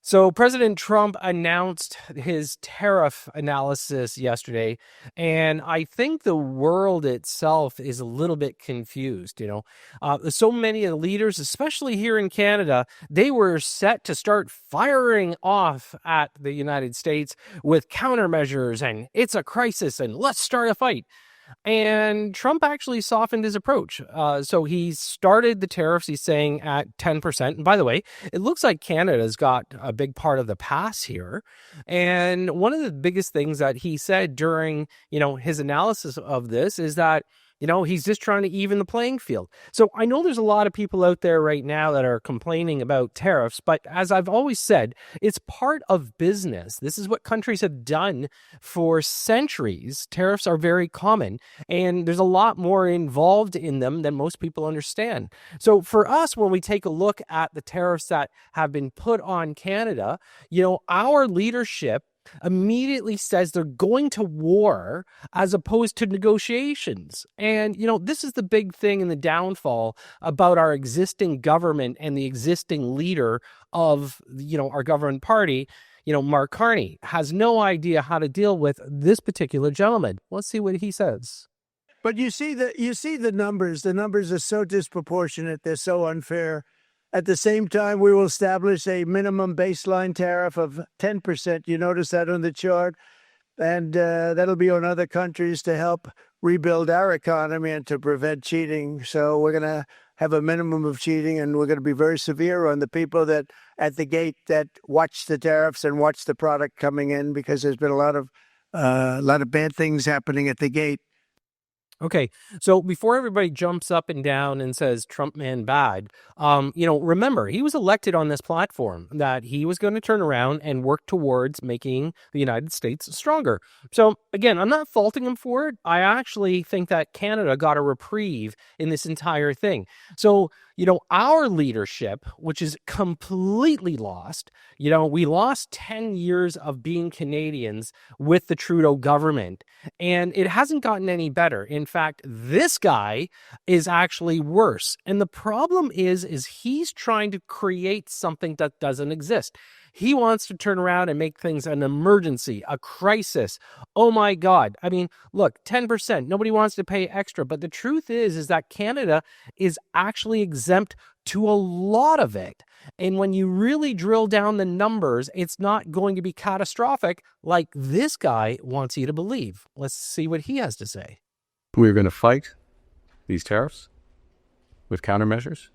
So President Trump announced his tariff analysis yesterday, and I think the world itself is a little bit confused. So many of the leaders, especially here in Canada, they were set to start firing off at the United States with countermeasures, and it's a crisis, and let's start a fight. And Trump actually softened his approach. So he started the tariffs, he's saying, at 10%. And by the way, it looks like Canada's got a big part of the pass here. And one of the biggest things that he said during, his analysis of this is that he's just trying to even the playing field. So I know there's a lot of people out there right now that are complaining about tariffs, but as I've always said, it's part of business. This is what countries have done for centuries. Tariffs are very common, and there's a lot more involved in them than most people understand. So for us, when we take a look at the tariffs that have been put on Canada, our leadership immediately says they're going to war as opposed to negotiations. And, this is the big thing in the downfall about our existing government and the existing leader of, our government party. Mark Carney has no idea how to deal with this particular gentleman. Let's see what he says. But you see the numbers. The numbers are so disproportionate. They're so unfair. At the same time, we will establish a minimum baseline tariff of 10%. You notice that on the chart? And that'll be on other countries to help rebuild our economy and to prevent cheating. So we're going to have a minimum of cheating, and we're going to be very severe on the people that at the gate that watch the tariffs and watch the product coming in, because there's been a lot of bad things happening at the gate. Okay, so before everybody jumps up and down and says Trump man bad, remember, he was elected on this platform that he was going to turn around and work towards making the United States stronger. So again, I'm not faulting him for it. I actually think that Canada got a reprieve in this entire thing. So, our leadership, which is completely lost, we lost 10 years of being Canadians with the Trudeau government, and it hasn't gotten any better. In fact, this guy is actually worse. And the problem is he's trying to create something that doesn't exist. He wants to turn around and make things an emergency, a crisis. Oh my God. I mean, look, 10%, nobody wants to pay extra. But the truth is that Canada is actually exempt to a lot of it. And when you really drill down the numbers, it's not going to be catastrophic like this guy wants you to believe. Let's see what he has to say. We're going to fight these tariffs with countermeasures.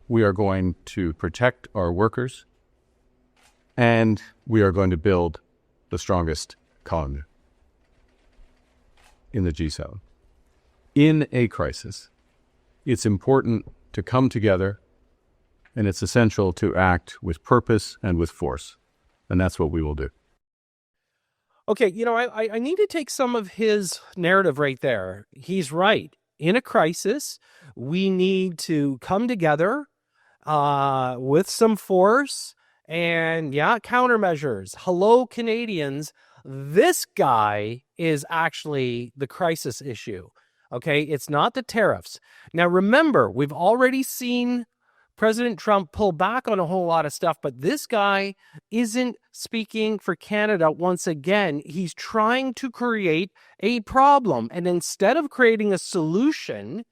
We are going to protect our workers. And we are going to build the strongest economy in the G7. In a crisis, it's important to come together, and it's essential to act with purpose and with force. And that's what we will do. Okay, I need to take some of his narrative right there. He's right. In a crisis, we need to come together with some force. And countermeasures. Hello, Canadians. This guy is actually the crisis issue. Okay, it's not the tariffs. Now, remember, we've already seen President Trump pull back on a whole lot of stuff, but this guy isn't speaking for Canada once again. He's trying to create a problem. And instead of creating a solution,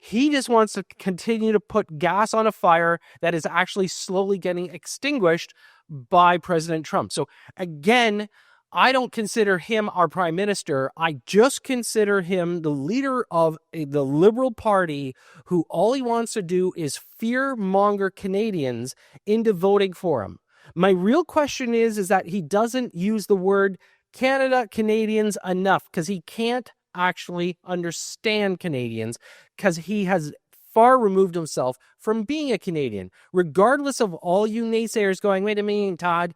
he just wants to continue to put gas on a fire that is actually slowly getting extinguished by President Trump. So again, I don't consider him our prime minister. I just consider him the leader of the Liberal Party who all he wants to do is fear-monger Canadians into voting for him. My real question is that he doesn't use the word Canadians enough because he can't actually understand Canadians because he has far removed himself from being a Canadian, regardless of all you naysayers going, wait a minute, Todd,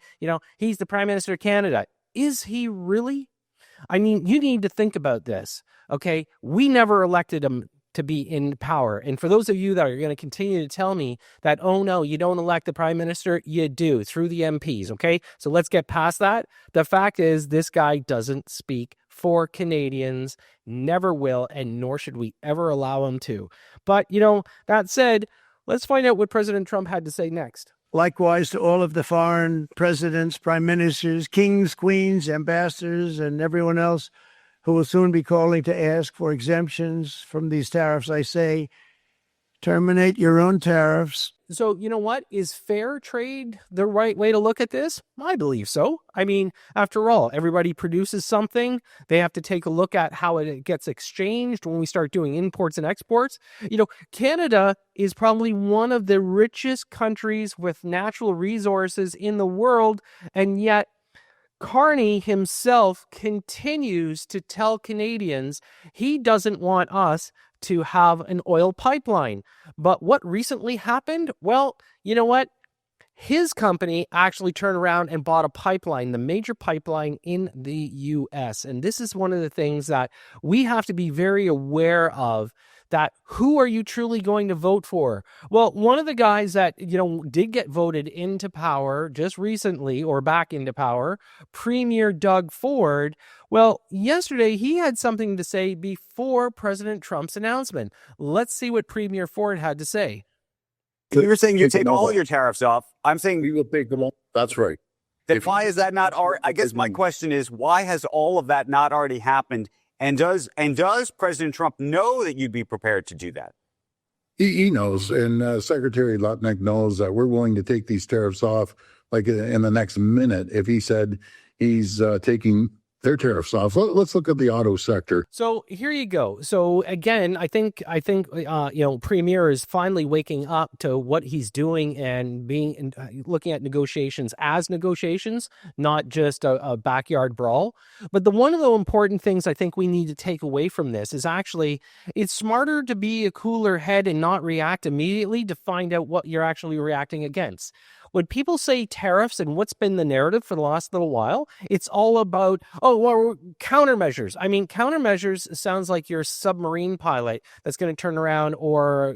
he's the Prime Minister of Canada. Is he really? I mean, you need to think about this, okay? We never elected him to be in power. And for those of you that are going to continue to tell me that, oh no, you don't elect the Prime Minister, you do, through the MPs, okay? So let's get past that. The fact is, this guy doesn't speak for Canadians, never will, and nor should we ever allow him to. But, that said, let's find out what President Trump had to say next. Likewise to all of the foreign presidents, prime ministers, kings, queens, ambassadors, and everyone else who will soon be calling to ask for exemptions from these tariffs, I say, terminate your own tariffs. So, you know what? Is fair trade the right way to look at this? I believe so. I mean, after all, everybody produces something. They have to take a look at how it gets exchanged when we start doing imports and exports. You know, Canada is probably one of the richest countries with natural resources in the world, and yet Carney himself continues to tell Canadians he doesn't want us to have an oil pipeline. But what recently happened? Well, you know what? His company actually turned around and bought a pipeline, the major pipeline in the U.S. And this is one of the things that we have to be very aware of, that who are you truly going to vote for? Well, one of the guys that, did get voted into power just recently, or back into power, Premier Doug Ford, well, yesterday he had something to say before President Trump's announcement. Let's see what Premier Ford had to say. You're saying you take all your tariffs off. I'm saying We will take them all. That's right. then why is that not already? I guess my question is, why has all of that not already happened? And does President Trump know that you'd be prepared to do that? He knows, and Secretary Lutnick knows that we're willing to take these tariffs off like in the next minute if he said he's taking their tariffs off. Let's look at the auto sector. So here you go. So again, I think Premier is finally waking up to what he's doing and looking at negotiations as negotiations, not just a backyard brawl. But one of the important things I think we need to take away from this is actually it's smarter to be a cooler head and not react immediately to find out what you're actually reacting against. When people say tariffs and what's been the narrative for the last little while, it's all about, countermeasures. I mean, countermeasures sounds like you're a submarine pilot that's going to turn around, or,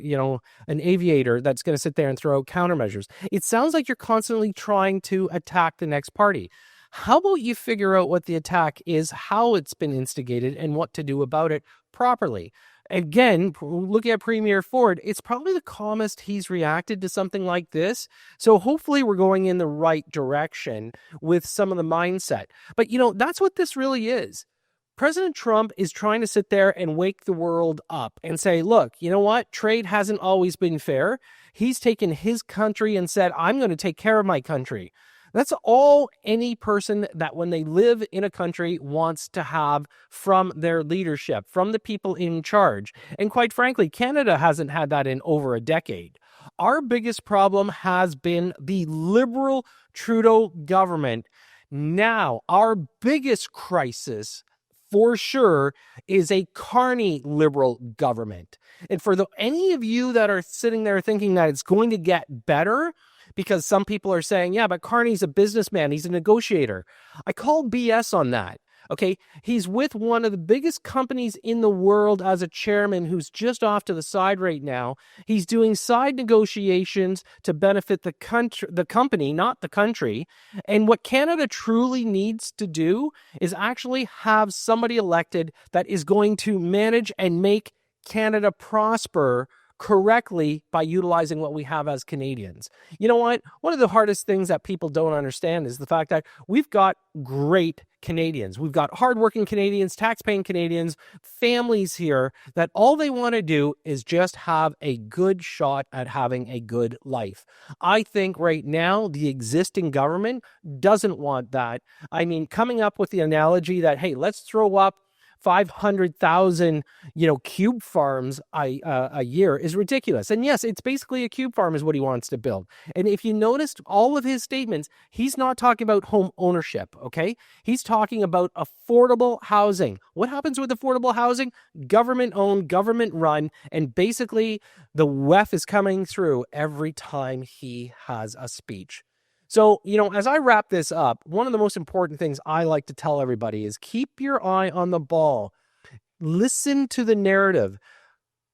an aviator that's going to sit there and throw out countermeasures. It sounds like you're constantly trying to attack the next party. How about you figure out what the attack is, how it's been instigated, and what to do about it properly? Again, looking at Premier Ford, it's probably the calmest he's reacted to something like this. So hopefully we're going in the right direction with some of the mindset. But, that's what this really is. President Trump is trying to sit there and wake the world up and say, look, you know what? Trade hasn't always been fair. He's taken his country and said, I'm going to take care of my country. That's all any person that when they live in a country wants to have from their leadership, from the people in charge. And quite frankly, Canada hasn't had that in over a decade. Our biggest problem has been the Liberal Trudeau government. Now, our biggest crisis for sure is a Carney Liberal government. And for any of you that are sitting there thinking that it's going to get better, because some people are saying, yeah, but Carney's a businessman, he's a negotiator. I call BS on that. Okay, he's with one of the biggest companies in the world as a chairman who's just off to the side right now. He's doing side negotiations to benefit the company, not the country. And what Canada truly needs to do is actually have somebody elected that is going to manage and make Canada prosper correctly by utilizing what we have as Canadians. You know what? One of the hardest things that people don't understand is the fact that we've got great Canadians. We've got hardworking Canadians, taxpaying Canadians, families here that all they want to do is just have a good shot at having a good life. I think right now the existing government doesn't want that. I mean, coming up with the analogy that, hey, let's throw up 500,000, cube farms a year is ridiculous. And yes, it's basically a cube farm is what he wants to build. And if you noticed all of his statements, he's not talking about home ownership, okay? He's talking about affordable housing. What happens with affordable housing? Government owned, government run, and basically the WEF is coming through every time he has a speech. So, as I wrap this up, one of the most important things I like to tell everybody is keep your eye on the ball. Listen to the narrative.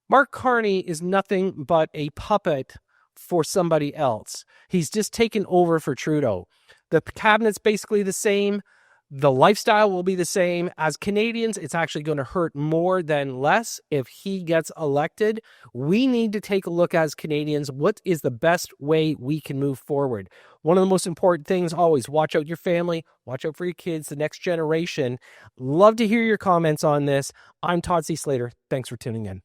Mark Carney is nothing but a puppet for somebody else. He's just taken over for Trudeau. The cabinet's basically the same. The lifestyle will be the same. As Canadians, it's actually going to hurt more than less if he gets elected. We need to take a look as Canadians, what is the best way we can move forward? One of the most important things, always watch out your family, watch out for your kids, the next generation. Love to hear your comments on this. I'm Todd C. Slater. Thanks for tuning in.